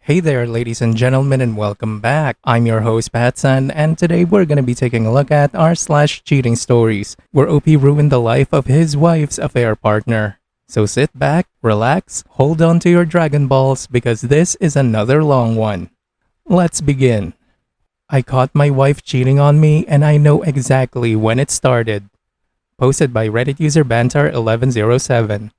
Hey there, ladies and gentlemen, and welcome back. I'm your host, PattSun, and today we're gonna be taking a look at r/cheating stories, where OP ruined the life of his wife's affair partner. So sit back, relax, hold on to your Dragon Balls, because this is another long one. Let's begin. I caught my wife cheating on me, and I know exactly when it started. Posted by Reddit user Banter1107.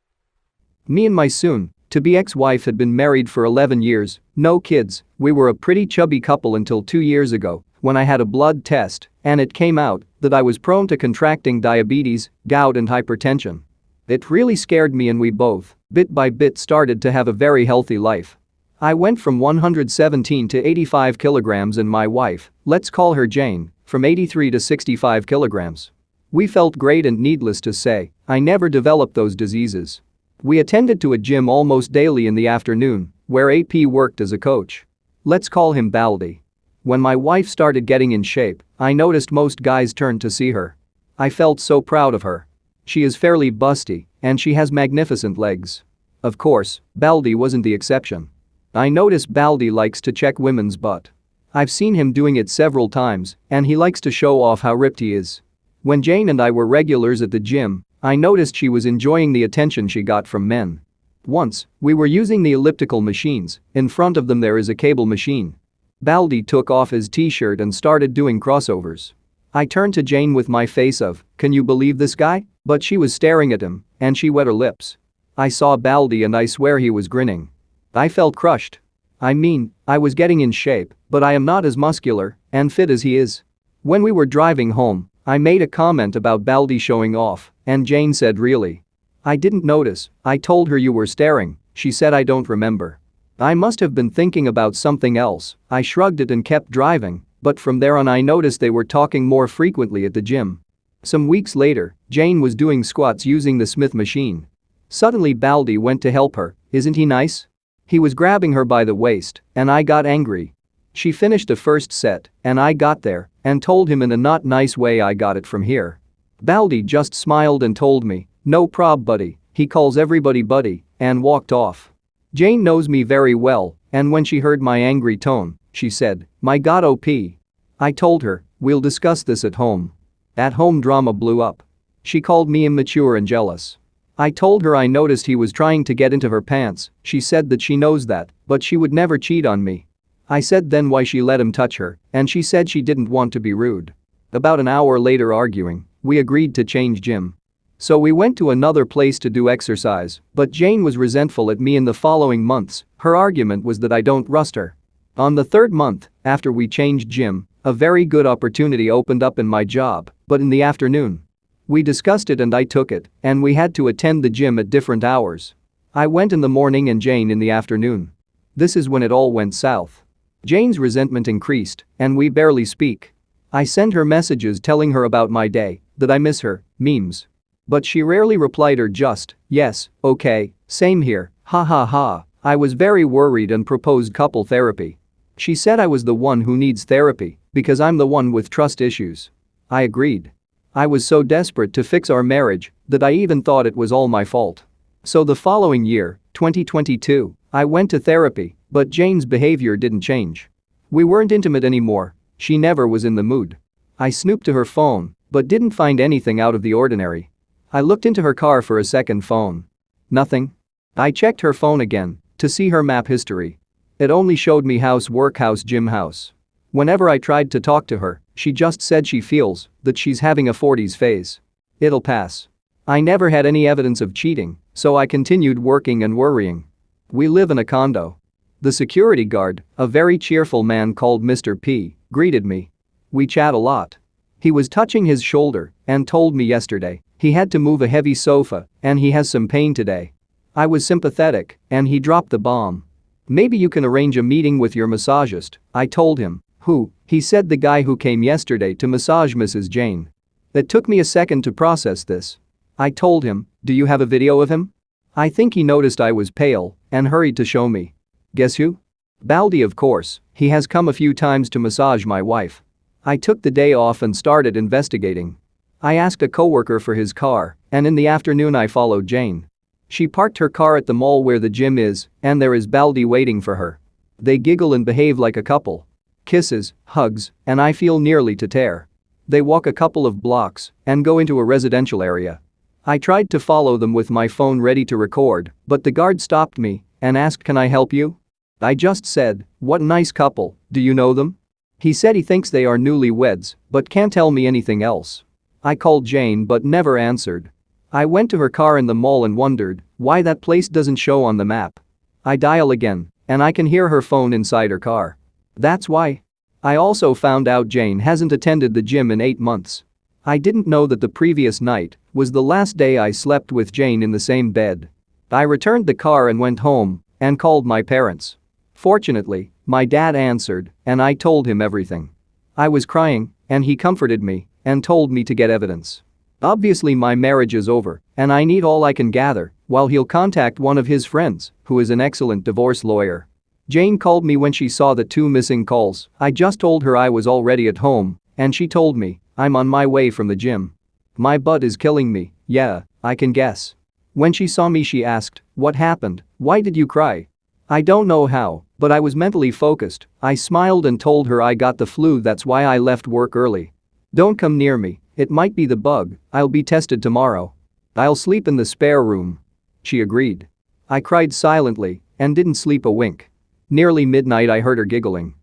Me and my soon-to-be ex-wife had been married for 11 years, no kids. We were a pretty chubby couple until 2 years ago, when I had a blood test, and it came out that I was prone to contracting diabetes, gout and hypertension. It really scared me, and we both, bit by bit, started to have a very healthy life. I went from 117 to 85 kilograms, and my wife, let's call her Jane, from 83 to 65 kilograms. We felt great, and needless to say, I never developed those diseases. We attended to a gym almost daily in the afternoon, where AP worked as a coach. Let's call him Baldy. When my wife started getting in shape, I noticed most guys turned to see her. I felt so proud of her. She is fairly busty, and she has magnificent legs. Of course, Baldy wasn't the exception. I notice Baldy likes to check women's butt. I've seen him doing it several times, and he likes to show off how ripped he is. When Jane and I were regulars at the gym, I noticed she was enjoying the attention she got from men. Once, we were using the elliptical machines. In front of them there is a cable machine. Baldy took off his t-shirt and started doing crossovers. I turned to Jane with my face of, "Can you believe this guy?" But she was staring at him, and she wet her lips. I saw Baldy and I swear he was grinning. I felt crushed. I mean, I was getting in shape, but I am not as muscular and fit as he is. When we were driving home, I made a comment about Baldy showing off, and Jane said, "Really? I didn't notice." I told her, "You were staring." She said, "I don't remember." I must have been thinking about something else. I shrugged it and kept driving, but from there on I noticed they were talking more frequently at the gym. Some weeks later, Jane was doing squats using the Smith machine. Suddenly Baldy went to help her. Isn't he nice? He was grabbing her by the waist, and I got angry. She finished the first set, and I got there and told him in a not nice way, "I got it from here." Baldy just smiled and told me, "No prob, buddy," he calls everybody buddy, and walked off. Jane knows me very well, and when she heard my angry tone, she said, "My God, OP." I told her, "We'll discuss this at home." At home drama blew up. She called me immature and jealous. I told her I noticed he was trying to get into her pants. She said that she knows that, but she would never cheat on me. I said then why she let him touch her, and she said she didn't want to be rude. About an hour later, arguing, we agreed to change gym. So we went to another place to do exercise, but Jane was resentful at me in the following months. Her argument was that I don't trust her. On the third month, after we changed gym, a very good opportunity opened up in my job, but in the afternoon. We discussed it and I took it, and we had to attend the gym at different hours. I went in the morning and Jane in the afternoon. This is when it all went south. Jane's resentment increased, and we barely speak. I send her messages telling her about my day, that I miss her, memes. But she rarely replied or just, "Yes, okay, same here, ha ha ha." I was very worried and proposed couple therapy. She said I was the one who needs therapy because I'm the one with trust issues. I agreed. I was so desperate to fix our marriage that I even thought it was all my fault. So the following year, 2022, I went to therapy, but Jane's behavior didn't change. We weren't intimate anymore. She never was in the mood. I snooped to her phone, but didn't find anything out of the ordinary. I looked into her car for a second phone. Nothing. I checked her phone again to see her map history. It only showed me house, work, house, gym, house. Whenever I tried to talk to her, she just said she feels that she's having a 40s phase. It'll pass. I never had any evidence of cheating, so I continued working and worrying. We live in a condo. The security guard, a very cheerful man called Mr. P, greeted me. We chat a lot. He was touching his shoulder and told me yesterday he had to move a heavy sofa and he has some pain today. I was sympathetic, and he dropped the bomb. "Maybe you can arrange a meeting with your massagist," I told him. "Who?" He said, "The guy who came yesterday to massage Mrs. Jane." It took me a second to process this. I told him, "Do you have a video of him?" I think he noticed I was pale and hurried to show me. Guess who? Baldy, of course. He has come a few times to massage my wife. I took the day off and started investigating. I asked a coworker for his car, and in the afternoon I followed Jane. She parked her car at the mall where the gym is, and there is Baldy waiting for her. They giggle and behave like a couple. Kisses, hugs, and I feel nearly to tear. They walk a couple of blocks and go into a residential area. I tried to follow them with my phone ready to record, but the guard stopped me and asked, "Can I help you?" I just said, "What nice couple, do you know them?" He said he thinks they are newlyweds, but can't tell me anything else. I called Jane but never answered. I went to her car in the mall and wondered why that place doesn't show on the map. I dial again, and I can hear her phone inside her car. That's why. I also found out Jane hasn't attended the gym in 8 months. I didn't know that the previous night was the last day I slept with Jane in the same bed. I returned the car and went home and called my parents. Fortunately, my dad answered and I told him everything. I was crying and he comforted me and told me to get evidence. Obviously my marriage is over and I need all I can gather while he'll contact one of his friends who is an excellent divorce lawyer. Jane called me when she saw the 2 missing calls. I just told her I was already at home and she told me I'm on my way from the gym. My butt is killing me, yeah, I can guess. When she saw me she asked, "What happened? Why did you cry?" I don't know how, but I was mentally focused. I smiled and told her I got the flu, that's why I left work early. "Don't come near me, it might be the bug, I'll be tested tomorrow. I'll sleep in the spare room." She agreed. I cried silently and didn't sleep a wink. Nearly midnight I heard her giggling.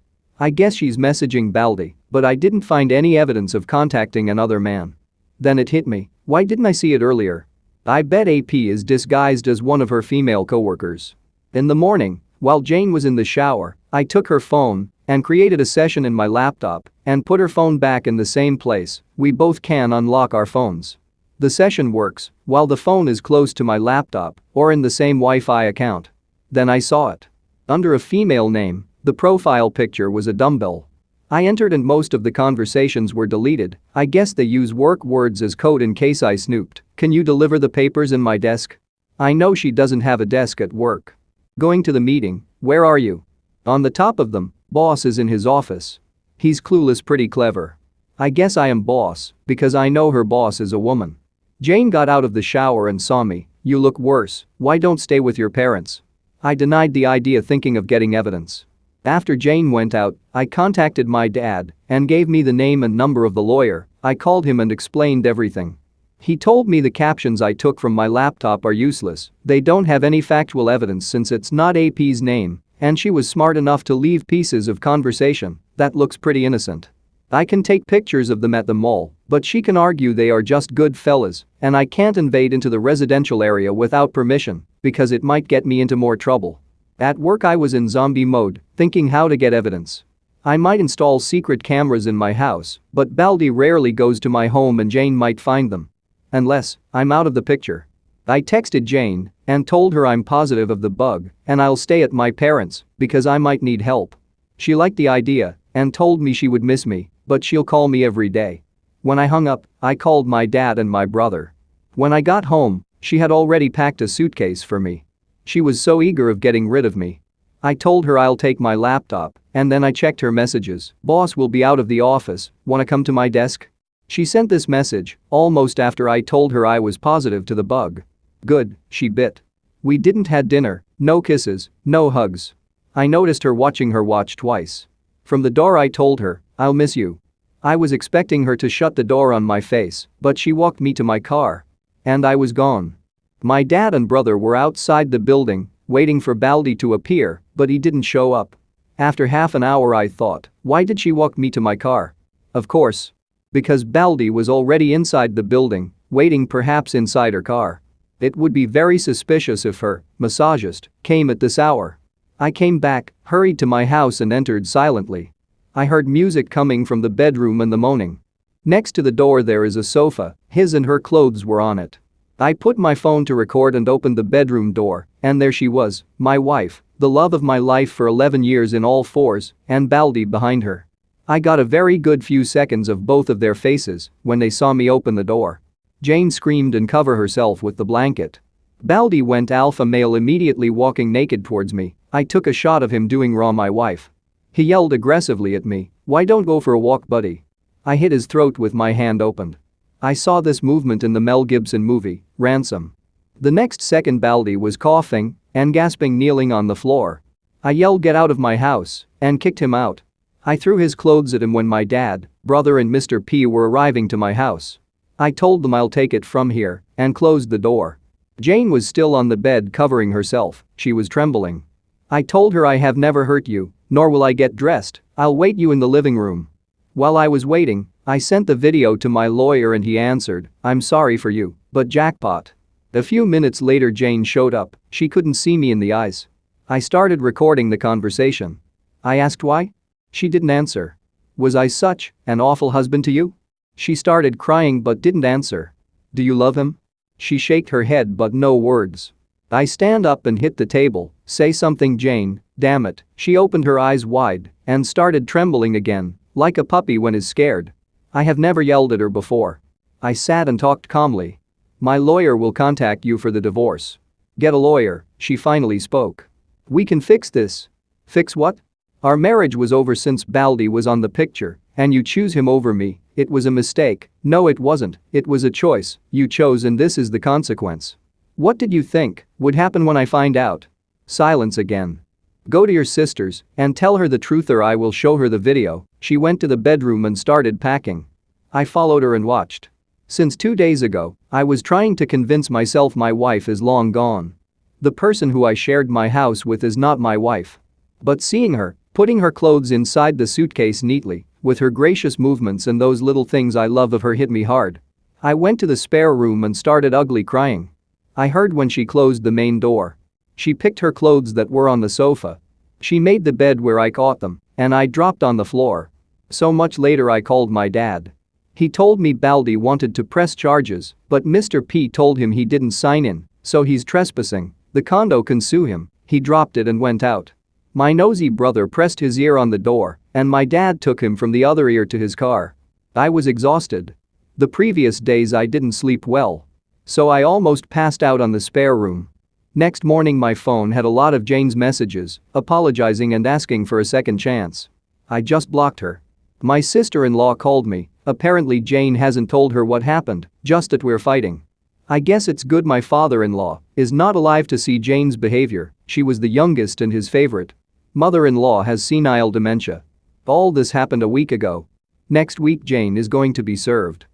I guess she's messaging Baldy, but I didn't find any evidence of contacting another man. Then it hit me, why didn't I see it earlier? I bet AP is disguised as one of her female coworkers. In the morning, while Jane was in the shower, I took her phone and created a session in my laptop and put her phone back in the same place. We both can unlock our phones. The session works while the phone is close to my laptop or in the same Wi-Fi account. Then I saw it. Under a female name, the profile picture was a dumbbell. I entered and most of the conversations were deleted. I guess they use work words as code in case I snooped. "Can you deliver the papers in my desk?" I know she doesn't have a desk at work. "Going to the meeting, where are you?" On the top of them, "Boss is in his office." He's clueless, pretty clever. I guess I am boss because I know her boss is a woman. Jane got out of the shower and saw me. "You look worse, why don't stay with your parents?" I denied the idea, thinking of getting evidence. After Jane went out, I contacted my dad and gave me the name and number of the lawyer. I called him and explained everything. He told me the captions I took from my laptop are useless, they don't have any factual evidence since it's not AP's name, and she was smart enough to leave pieces of conversation that looks pretty innocent. I can take pictures of them at the mall, but she can argue they are just good fellas, and I can't invade into the residential area without permission because it might get me into more trouble. At work I was in zombie mode, thinking how to get evidence. I might install secret cameras in my house, but Baldy rarely goes to my home and Jane might find them. Unless I'm out of the picture. I texted Jane and told her I'm positive of the bug and I'll stay at my parents' because I might need help. She liked the idea and told me she would miss me, but she'll call me every day. When I hung up, I called my dad and my brother. When I got home, she had already packed a suitcase for me. She was so eager of getting rid of me. I told her I'll take my laptop and then I checked her messages. "Boss will be out of the office, wanna come to my desk?" She sent this message almost after I told her I was positive to the bug. Good, she bit. We didn't had dinner, no kisses, no hugs. I noticed her watching her watch twice. From the door I told her, "I'll miss you." I was expecting her to shut the door on my face, but she walked me to my car. And I was gone. My dad and brother were outside the building, waiting for Baldy to appear, but he didn't show up. After half an hour I thought, why did she walk me to my car? Of course. Because Baldy was already inside the building, waiting, perhaps inside her car. It would be very suspicious if her massagist came at this hour. I came back, hurried to my house and entered silently. I heard music coming from the bedroom and the moaning. Next to the door there is a sofa, his and her clothes were on it. I put my phone to record and opened the bedroom door, and there she was, my wife, the love of my life for 11 years in all fours, and Baldy behind her. I got a very good few seconds of both of their faces when they saw me open the door. Jane screamed and covered herself with the blanket. Baldy went alpha male, immediately walking naked towards me. I took a shot of him doing raw my wife. He yelled aggressively at me, "Why don't go for a walk, buddy?" I hit his throat with my hand opened. I saw this movement in the Mel Gibson movie, Ransom. The next second Baldy was coughing and gasping, kneeling on the floor. I yelled get out of my house and kicked him out. I threw his clothes at him when my dad, brother and Mr. P were arriving to my house. I told them I'll take it from here and closed the door. Jane was still on the bed covering herself, she was trembling. I told her I have never hurt you, nor will I get dressed, I'll wait you in the living room. While I was waiting, I sent the video to my lawyer and he answered, I'm sorry for you, but jackpot. A few minutes later Jane showed up, she couldn't see me in the eyes. I started recording the conversation. I asked why? She didn't answer. Was I such an awful husband to you? She started crying but didn't answer. Do you love him? She shook her head but no words. I stand up and hit the table, say something Jane, damn it, she opened her eyes wide and started trembling again, like a puppy when is scared. I have never yelled at her before. I sat and talked calmly. My lawyer will contact you for the divorce. Get a lawyer, she finally spoke. We can fix this. Fix what? Our marriage was over since Baldy was on the picture, and you choose him over me, it was a mistake, no it wasn't, it was a choice, you chose and this is the consequence. What did you think would happen when I find out? Silence again. Go to your sisters and tell her the truth or I will show her the video. She went to the bedroom and started packing. I followed her and watched. Since 2 days ago, I was trying to convince myself my wife is long gone. The person who I shared my house with is not my wife. But seeing her, putting her clothes inside the suitcase neatly, with her gracious movements and those little things I love of her hit me hard. I went to the spare room and started ugly crying. I heard when she closed the main door. She picked her clothes that were on the sofa. She made the bed where I caught them, and I dropped on the floor. So much later I called my dad. He told me Baldy wanted to press charges, but Mr. P told him he didn't sign in, so he's trespassing, the condo can sue him, he dropped it and went out. My nosy brother pressed his ear on the door, and my dad took him from the other ear to his car. I was exhausted. The previous days I didn't sleep well. So I almost passed out on the spare room. Next morning my phone had a lot of Jane's messages, apologizing and asking for a second chance. I just blocked her. My sister-in-law called me, apparently Jane hasn't told her what happened, just that we're fighting. I guess it's good my father-in-law is not alive to see Jane's behavior, she was the youngest and his favorite. Mother-in-law has senile dementia. All this happened a week ago. Next week Jane is going to be served.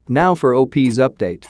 Now for OP's update.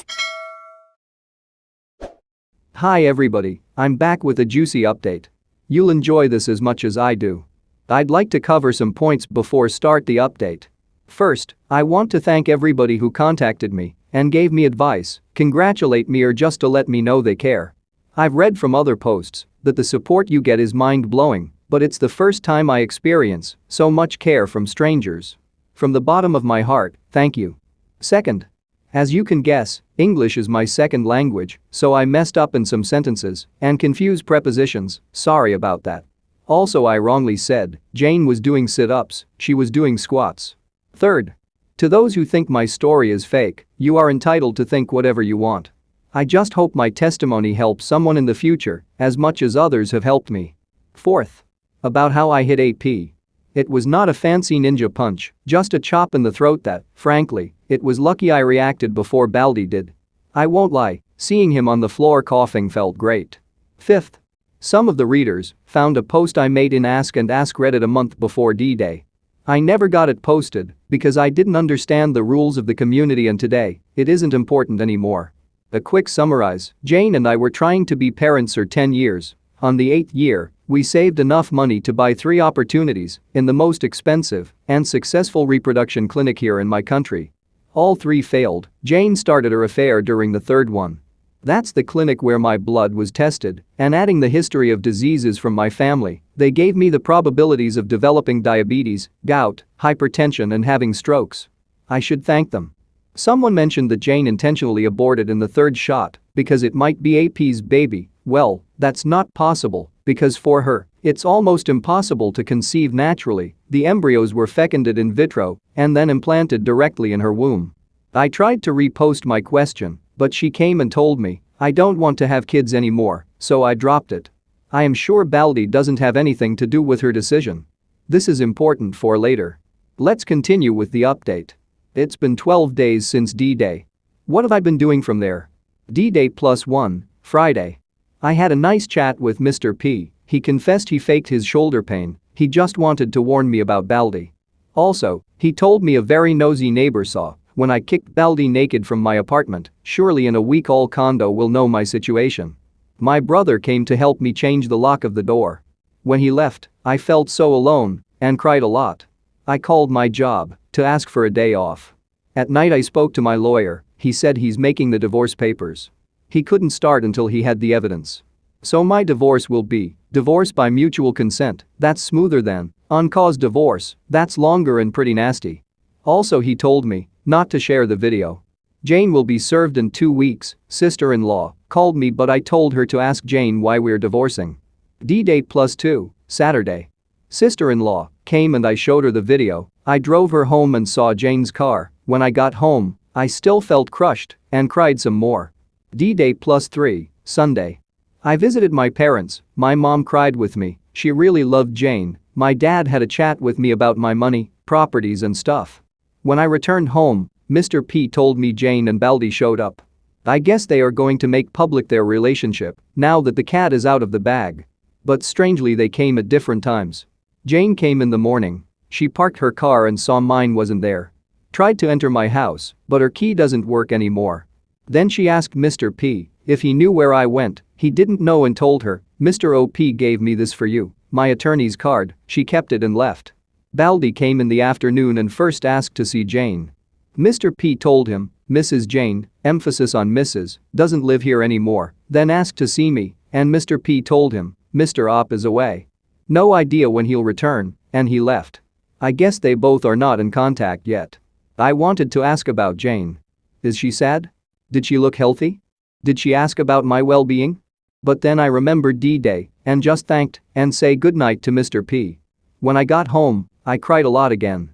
Hi everybody, I'm back with a juicy update. You'll enjoy this as much as I do. I'd like to cover some points before start the update. First, I want to thank everybody who contacted me and gave me advice, congratulate me or just to let me know they care. I've read from other posts that the support you get is mind-blowing, but it's the first time I experience so much care from strangers. From the bottom of my heart, thank you. Second, as you can guess, English is my second language, so I messed up in some sentences and confused prepositions, sorry about that. Also I wrongly said Jane was doing sit-ups, she was doing squats. Third, to those who think my story is fake, you are entitled to think whatever you want. I just hope my testimony helps someone in the future as much as others have helped me. Fourth, about how I hit AP. It was not a fancy ninja punch, just a chop in the throat that, frankly, it was lucky I reacted before Baldy did. I won't lie, seeing him on the floor coughing felt great. Fifth, some of the readers found a post I made in askreddit a month before D-Day. I never got it posted because I didn't understand the rules of the community and today, it isn't important anymore. A quick summarize, Jane and I were trying to be parents for 10 years. On the 8th year, we saved enough money to buy 3 opportunities in the most expensive and successful reproduction clinic here in my country. All 3 failed. Jane started her affair during the 3rd one. That's the clinic where my blood was tested, and adding the history of diseases from my family, they gave me the probabilities of developing diabetes, gout, hypertension and having strokes. I should thank them. Someone mentioned that Jane intentionally aborted in the 3rd shot because it might be AP's baby. Well, that's not possible because for her, it's almost impossible to conceive naturally. The embryos were fecunded in vitro and then implanted directly in her womb. I tried to repost my question, but she came and told me, I don't want to have kids anymore, so I dropped it. I am sure Baldy doesn't have anything to do with her decision. This is important for later. Let's continue with the update. It's been 12 days since D-Day. What have I been doing from there? D-Day +1, Friday. I had a nice chat with Mr. P. He confessed he faked his shoulder pain, he just wanted to warn me about Baldi. Also, he told me a very nosy neighbor saw when I kicked Baldi naked from my apartment, surely in a week all condo will know my situation. My brother came to help me change the lock of the door. When he left, I felt so alone and cried a lot. I called my job to ask for a day off. At night I spoke to my lawyer, he said he's making the divorce papers. He couldn't start until he had the evidence. So my divorce will be divorce by mutual consent, that's smoother than uncaused divorce, that's longer and pretty nasty. Also he told me not to share the video. Jane will be served in 2 weeks, sister-in-law called me but I told her to ask Jane why we're divorcing. D-date +2, Saturday. Sister-in-law came and I showed her the video, I drove her home and saw Jane's car, when I got home, I still felt crushed and cried some more. D-date +3, Sunday. I visited my parents, my mom cried with me, she really loved Jane, my dad had a chat with me about my money, properties and stuff. When I returned home, Mr. P told me Jane and Baldi showed up. I guess they are going to make public their relationship now that the cat is out of the bag. But strangely they came at different times. Jane came in the morning, she parked her car and saw mine wasn't there. Tried to enter my house, but her key doesn't work anymore. Then she asked Mr. P if he knew where I went, he didn't know and told her, Mr. OP gave me this for you, my attorney's card, she kept it and left. Baldi came in the afternoon and first asked to see Jane. Mr. P told him, Mrs. Jane, emphasis on Mrs., doesn't live here anymore, then asked to see me, and Mr. P told him, Mr. Op is away. No idea when he'll return, and he left. I guess they both are not in contact yet. I wanted to ask about Jane. Is she sad? Did she look healthy? Did she ask about my well-being? But then I remembered D-Day and just thanked and say goodnight to Mr. P. When I got home, I cried a lot again.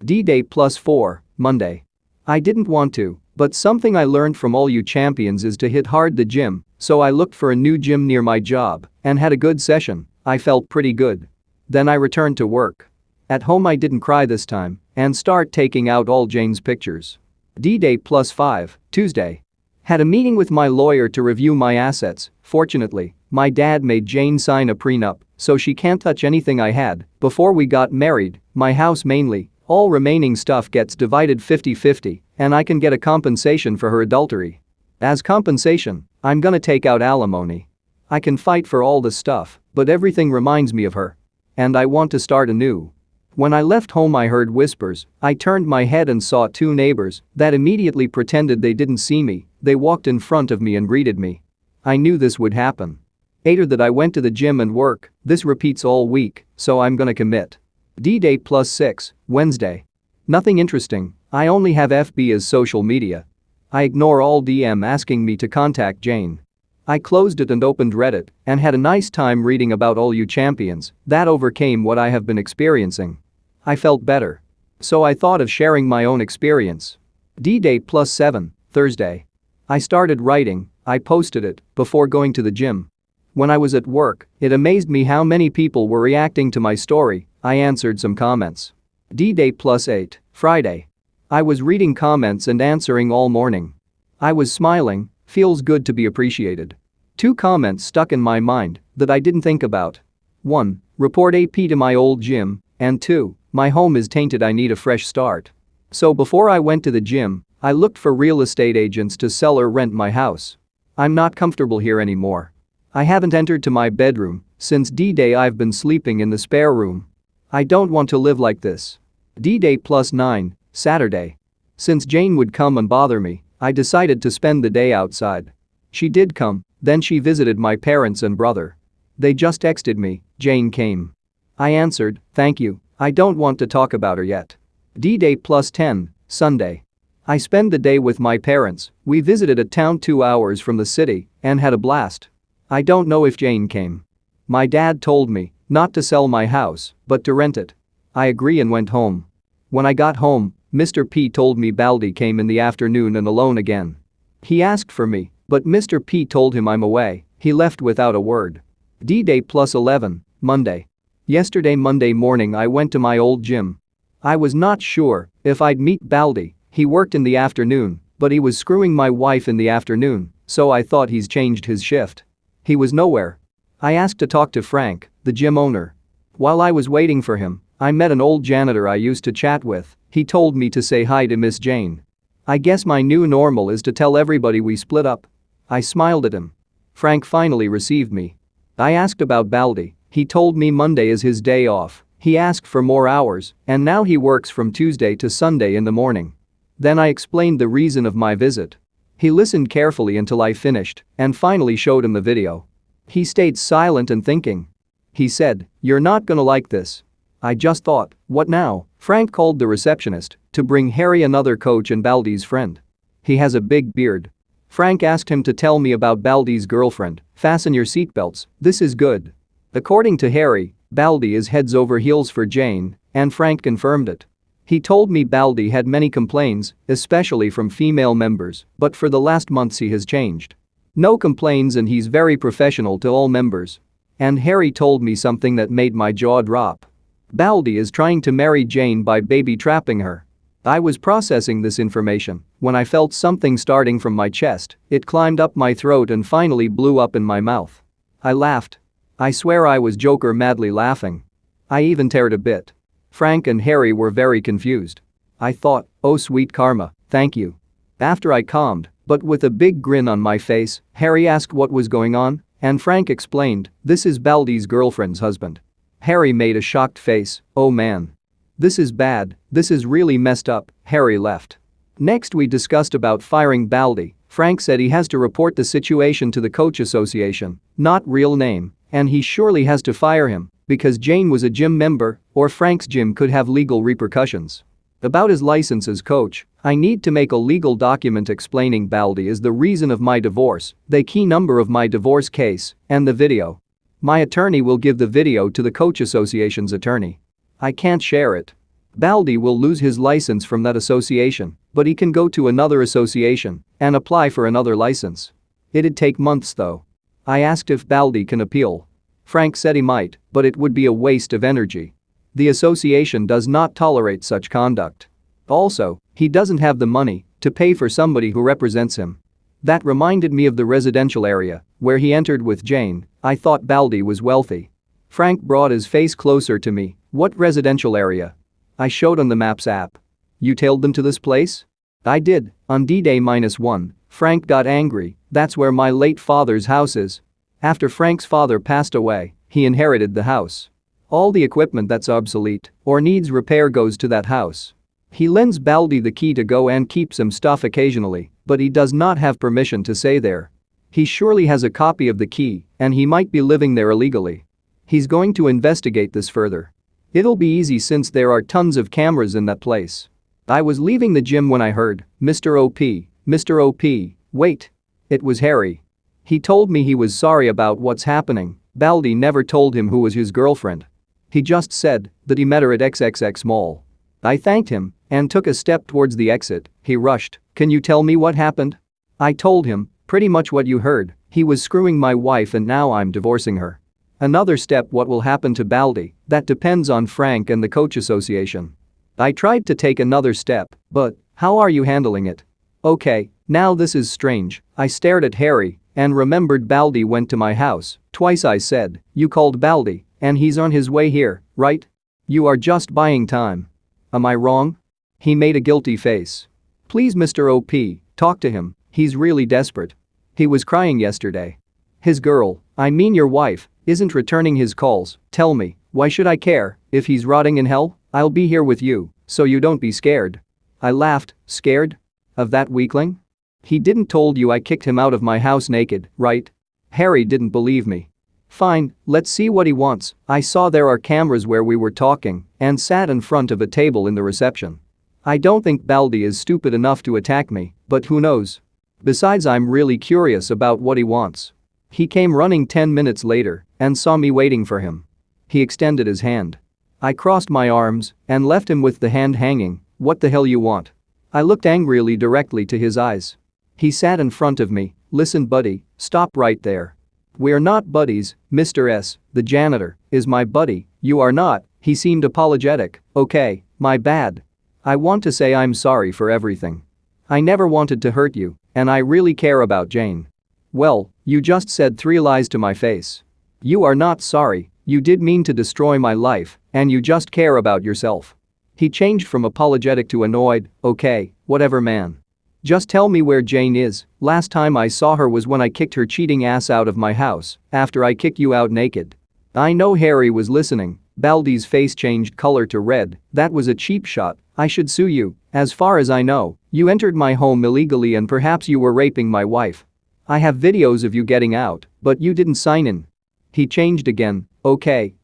D-Day +4, Monday. I didn't want to, but something I learned from all you champions is to hit hard the gym, so I looked for a new gym near my job and had a good session, I felt pretty good. Then I returned to work. At home I didn't cry this time and start taking out all Jane's pictures. D-Day +5, Tuesday. Had a meeting with my lawyer to review my assets, fortunately, my dad made Jane sign a prenup, so she can't touch anything I had before we got married, my house mainly, all remaining stuff gets divided 50-50, and I can get a compensation for her adultery. As compensation, I'm gonna take out alimony. I can fight for all the stuff, but everything reminds me of her. And I want to start anew. When I left home I heard whispers, I turned my head and saw 2 neighbors that immediately pretended they didn't see me, they walked in front of me and greeted me. I knew this would happen. Later that I went to the gym and work, this repeats all week, so I'm gonna commit. D-Day +6, Wednesday. Nothing interesting, I only have FB as social media. I ignore all DM asking me to contact Jane. I closed it and opened Reddit and had a nice time reading about all you champions that overcame what I have been experiencing. I felt better. So I thought of sharing my own experience. D-Day +7, Thursday. I started writing, I posted it before going to the gym. When I was at work, it amazed me how many people were reacting to my story, I answered some comments. D-Day +8, Friday. I was reading comments and answering all morning. I was smiling, feels good to be appreciated. 2 comments stuck in my mind that I didn't think about. 1, report AP to my old gym, and 2, my home is tainted I need a fresh start. So before I went to the gym, I looked for real estate agents to sell or rent my house. I'm not comfortable here anymore. I haven't entered to my bedroom since D-Day I've been sleeping in the spare room. I don't want to live like this. D-Day +9, Saturday. Since Jane would come and bother me, I decided to spend the day outside. She did come, then she visited my parents and brother. They just texted me, Jane came. I answered, thank you, I don't want to talk about her yet. D-Day +10, Sunday. I spent the day with my parents, we visited a town 2 hours from the city and had a blast. I don't know if Jane came. My dad told me not to sell my house, but to rent it. I agree and went home. When I got home, Mr. P told me Baldi came in the afternoon and alone again. He asked for me, but Mr. P told him I'm away, he left without a word. D-Day +11, Monday. Yesterday Monday morning I went to my old gym. I was not sure if I'd meet Baldi, he worked in the afternoon, but he was screwing my wife in the afternoon, so I thought he's changed his shift. He was nowhere. I asked to talk to Frank, the gym owner. While I was waiting for him, I met an old janitor I used to chat with. He told me to say hi to Miss Jane. I guess my new normal is to tell everybody we split up. I smiled at him. Frank finally received me. I asked about Baldy. He told me Monday is his day off. He asked for more hours, and now he works from Tuesday to Sunday in the morning. Then I explained the reason of my visit. He listened carefully until I finished and finally showed him the video. He stayed silent and thinking. He said, "You're not gonna like this." I just thought, what now? Frank called the receptionist to bring Harry, another coach and Baldy's friend. He has a big beard. Frank asked him to tell me about Baldy's girlfriend. Fasten your seatbelts, this is good. According to Harry, Baldy is heads over heels for Jane, and Frank confirmed it. He told me Baldy had many complaints, especially from female members, but for the last months he has changed. No complaints and he's very professional to all members. And Harry told me something that made my jaw drop. Baldy is trying to marry Jane by baby trapping her. I was processing this information when I felt something starting from my chest. It climbed up my throat and finally blew up in my mouth. I laughed. I swear I was Joker madly laughing. I even teared a bit. Frank and Harry were very confused. I thought, oh sweet karma, thank you. After I calmed, but with a big grin on my face, Harry asked what was going on, and Frank explained, this is Baldy's girlfriend's husband. Harry made a shocked face, oh man. This is bad, this is really messed up. Harry left. Next we discussed about firing Baldy. Frank said he has to report the situation to the coach association, not real name, and he surely has to fire him because Jane was a gym member or Frank's gym could have legal repercussions. About his license as coach, I need to make a legal document explaining Baldy is the reason of my divorce, the key number of my divorce case, and the video. My attorney will give the video to the coach association's attorney. I can't share it. Baldy will lose his license from that association, but he can go to another association and apply for another license. It'd take months though. I asked if Baldy can appeal. Frank said he might, but it would be a waste of energy. The association does not tolerate such conduct. Also, he doesn't have the money to pay for somebody who represents him. That reminded me of the residential area where he entered with Jane. I thought Baldy was wealthy. Frank brought his face closer to me. What residential area? I showed on the Maps app. You tailed them to this place? I did, on D-Day-1. Frank got angry, that's where my late father's house is. After Frank's father passed away, he inherited the house. All the equipment that's obsolete or needs repair goes to that house. He lends Baldy the key to go and keep some stuff occasionally, but he does not have permission to stay there. He surely has a copy of the key, and he might be living there illegally. He's going to investigate this further. It'll be easy since there are tons of cameras in that place. I was leaving the gym when I heard, Mr. OP, Mr. OP, wait. It was Harry. He told me he was sorry about what's happening. Baldy never told him who was his girlfriend. He just said that he met her at XXX Mall. I thanked him and took a step towards the exit. He rushed, can you tell me what happened? I told him, pretty much what you heard. He was screwing my wife and now I'm divorcing her. Another step, what will happen to Baldy? That depends on Frank and the coach association. I tried to take another step, but how are you handling it? Okay, now this is strange. I stared at Harry and remembered Baldy went to my house twice. I said, you called Baldy and he's on his way here, right? You are just buying time. Am I wrong? He made a guilty face. Please Mr. OP, talk to him, he's really desperate. He was crying yesterday. His girl, I mean your wife, isn't returning his calls. Tell me, why should I care if he's rotting in hell? I'll be here with you, so you don't be scared. I laughed, scared? Of that weakling? He didn't told you I kicked him out of my house naked, right? Harry didn't believe me. Fine, let's see what he wants. I saw there are cameras where we were talking and sat in front of a table in the reception. I don't think Baldy is stupid enough to attack me, but who knows? Besides, I'm really curious about what he wants. He came running 10 minutes later and saw me waiting for him. He extended his hand. I crossed my arms and left him with the hand hanging. What the hell you want? I looked angrily directly to his eyes. He sat in front of me. Listen buddy, stop right there. We're not buddies. Mr. S, the janitor, is my buddy. You are not. He seemed apologetic. Okay, my bad. I want to say I'm sorry for everything. I never wanted to hurt you, and I really care about Jane. Well, you just said 3 lies to my face. You are not sorry, you did mean to destroy my life, and you just care about yourself. He changed from apologetic to annoyed. Okay, whatever man. Just tell me where Jane is. Last time I saw her was when I kicked her cheating ass out of my house, after I kicked you out naked. I know Harry was listening. Baldy's face changed color to red. That was a cheap shot. I should sue you. As far as I know, you entered my home illegally and perhaps you were raping my wife. I have videos of you getting out, but you didn't sign in. He changed again. Okay,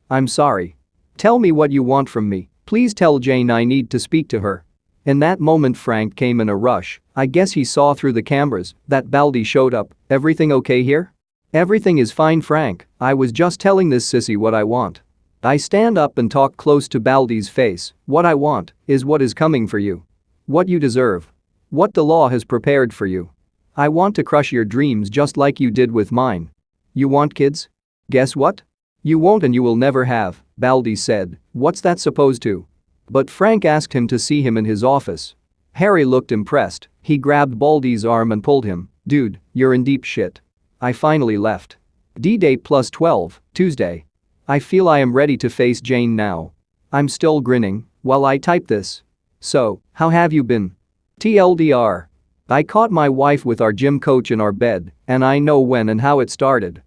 I'm sorry. Tell me what you want from me. Please tell Jane I need to speak to her. In that moment Frank came in a rush. I guess he saw through the cameras that Baldy showed up. Everything okay here? Everything is fine, Frank. I was just telling this sissy what I want. I stand up and talk close to Baldy's face. What I want is what is coming for you. What you deserve. What the law has prepared for you. I want to crush your dreams just like you did with mine. You want kids? Guess what? You won't and you will never have, Baldy said. What's that supposed to? But Frank asked him to see him in his office. Harry looked impressed. He grabbed Baldy's arm and pulled him. Dude, you're in deep shit. I finally left. D-Day plus 12, Tuesday. I feel I am ready to face Jane now. I'm still grinning while I type this. So, how have you been? TLDR. I caught my wife with our gym coach in our bed, and I know when and how it started.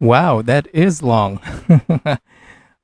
Wow, that is long.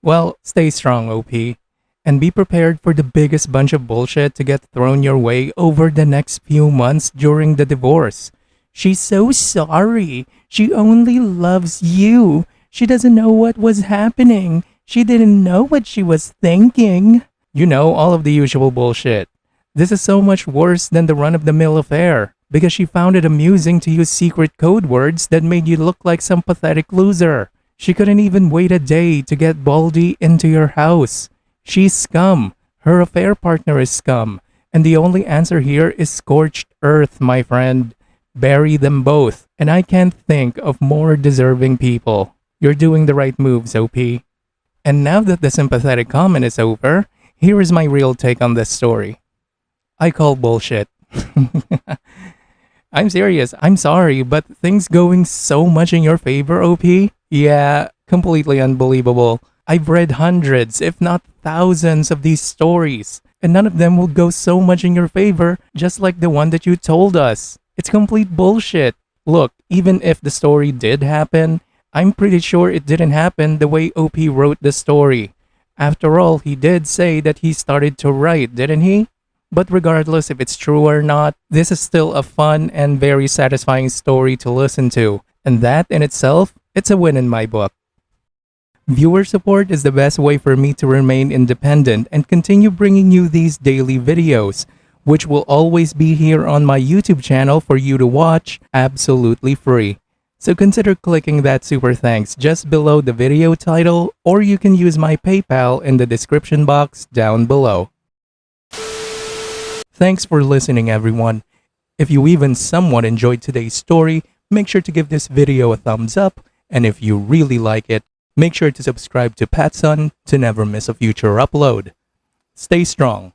Well, stay strong, OP. And be prepared for the biggest bunch of bullshit to get thrown your way over the next few months during the divorce. She's so sorry. She only loves you. She doesn't know what was happening. She didn't know what she was thinking. You know, all of the usual bullshit. This is so much worse than the run-of-the-mill affair because she found it amusing to use secret code words that made you look like some pathetic loser. She couldn't even wait a day to get Baldy into your house. She's scum. Her affair partner is scum. And the only answer here is scorched earth, my friend. Bury them both. And I can't think of more deserving people. You're doing the right moves, OP. And now that the sympathetic comment is over, here is my real take on this story. I call bullshit. I'm serious. I'm sorry, but things going so much in your favor, OP? Yeah, completely unbelievable. I've read hundreds, if not thousands of these stories, and none of them will go so much in your favor, just like the one that you told us. It's complete bullshit. Look, even if the story did happen, I'm pretty sure it didn't happen the way OP wrote the story. After all, he did say that he started to write, didn't he? But regardless if it's true or not, this is still a fun and very satisfying story to listen to. And that in itself, it's a win in my book. Viewer support is the best way for me to remain independent and continue bringing you these daily videos, which will always be here on my YouTube channel for you to watch absolutely free. So consider clicking that super thanks just below the video title, or you can use my PayPal in the description box down below. Thanks for listening, everyone. If you even somewhat enjoyed today's story, make sure to give this video a thumbs up, and if you really like it, make sure to subscribe to PattSun to never miss a future upload. Stay strong.